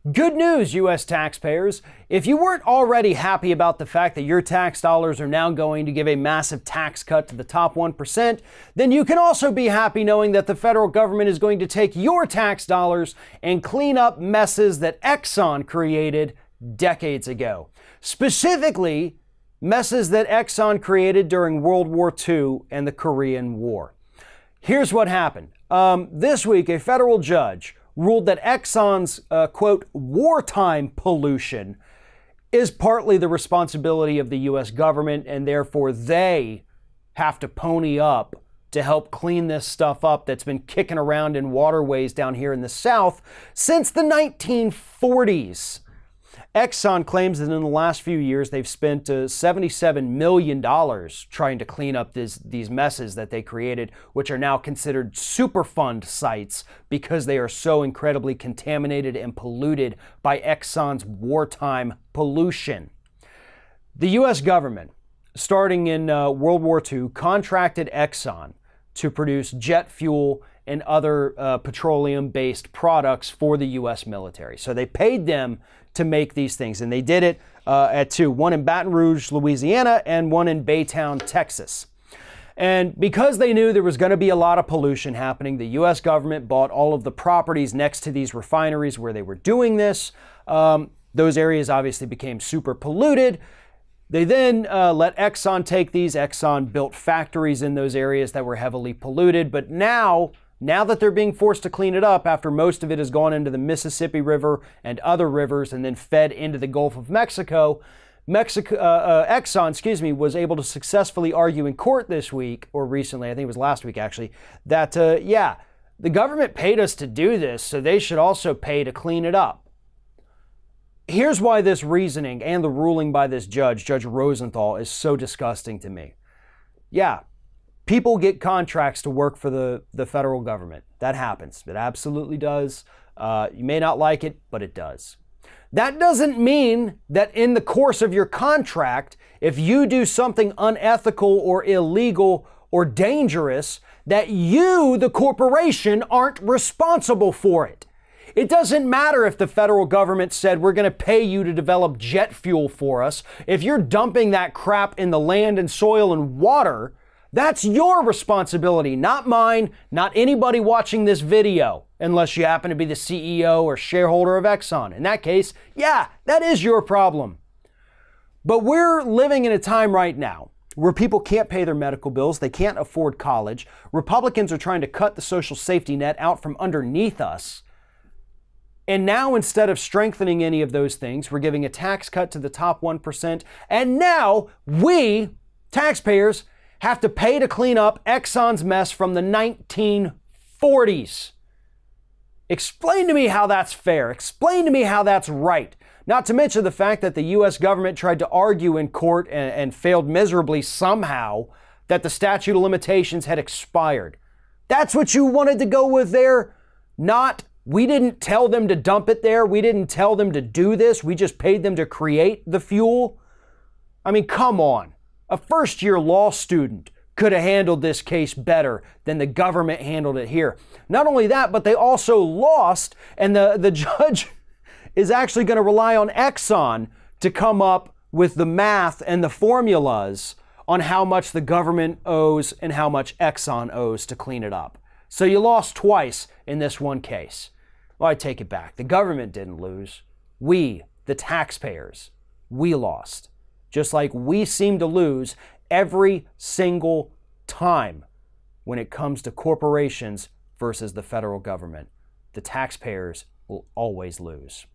Good news, U.S. taxpayers. If you weren't already happy about the fact that your tax dollars are now going to give a massive tax cut to the top 1%, then you can also be happy knowing that the federal government is going to take your tax dollars and clean up messes that Exxon created decades ago. Specifically, messes that Exxon created during World War II and the Korean War. Here's what happened. This week, a federal judge ruled that Exxon's, quote, wartime pollution is partly the responsibility of the U.S. government, and therefore they have to pony up to help clean this stuff up that's been kicking around in waterways down here in the South since the 1940s. Exxon claims that in the last few years they've spent $77 million trying to clean up these messes that they created, which are now considered Superfund sites because they are so incredibly contaminated and polluted by Exxon's wartime pollution. The U.S. government, starting in World War II, contracted Exxon to produce jet fuel and other petroleum-based products for the U.S. military. So they paid them to make these things, and they did it at two, one in Baton Rouge, Louisiana, and one in Baytown, Texas. And because they knew there was going to be a lot of pollution happening, the U.S. government bought all of the properties next to these refineries where they were doing this. Those areas obviously became super polluted. They then let Exxon take these. Exxon built factories in those areas that were heavily polluted, but now that they're being forced to clean it up after most of it has gone into the Mississippi River and other rivers and then fed into the Gulf of Mexico, Exxon, was able to successfully argue in court this week, or recently, I think it was last week actually, that, the government paid us to do this, so they should also pay to clean it up. Here's why this reasoning and the ruling by this judge, Judge Rosenthal, is so disgusting to me. Yeah. People get contracts to work for the federal government. That happens. It absolutely does. You may not like it, but it does. That doesn't mean that in the course of your contract, if you do something unethical or illegal or dangerous, that you, the corporation, aren't responsible for it. It doesn't matter if the federal government said we're going to pay you to develop jet fuel for us. If you're dumping that crap in the land and soil and water, that's your responsibility, not mine, not anybody watching this video, unless you happen to be the CEO or shareholder of Exxon. In that case, yeah, that is your problem. But we're living in a time right now where people can't pay their medical bills, they can't afford college. Republicans are trying to cut the social safety net out from underneath us. And now, instead of strengthening any of those things, we're giving a tax cut to the top 1%. And now we, taxpayers, have to pay to clean up Exxon's mess from the 1940s. Explain to me how that's fair. Explain to me how that's right. Not to mention the fact that the U.S. government tried to argue in court and failed miserably somehow that the statute of limitations had expired. That's what you wanted to go with there? Not, we didn't tell them to dump it there. We didn't tell them to do this. We just paid them to create the fuel. I mean, come on. A first-year law student could have handled this case better than the government handled it here. Not only that, but they also lost, and the judge is actually going to rely on Exxon to come up with the math and the formulas on how much the government owes and how much Exxon owes to clean it up. So you lost twice in this one case. Well, I take it back. The government didn't lose. We, the taxpayers, we lost. Just like we seem to lose every single time when it comes to corporations versus the federal government. The taxpayers will always lose.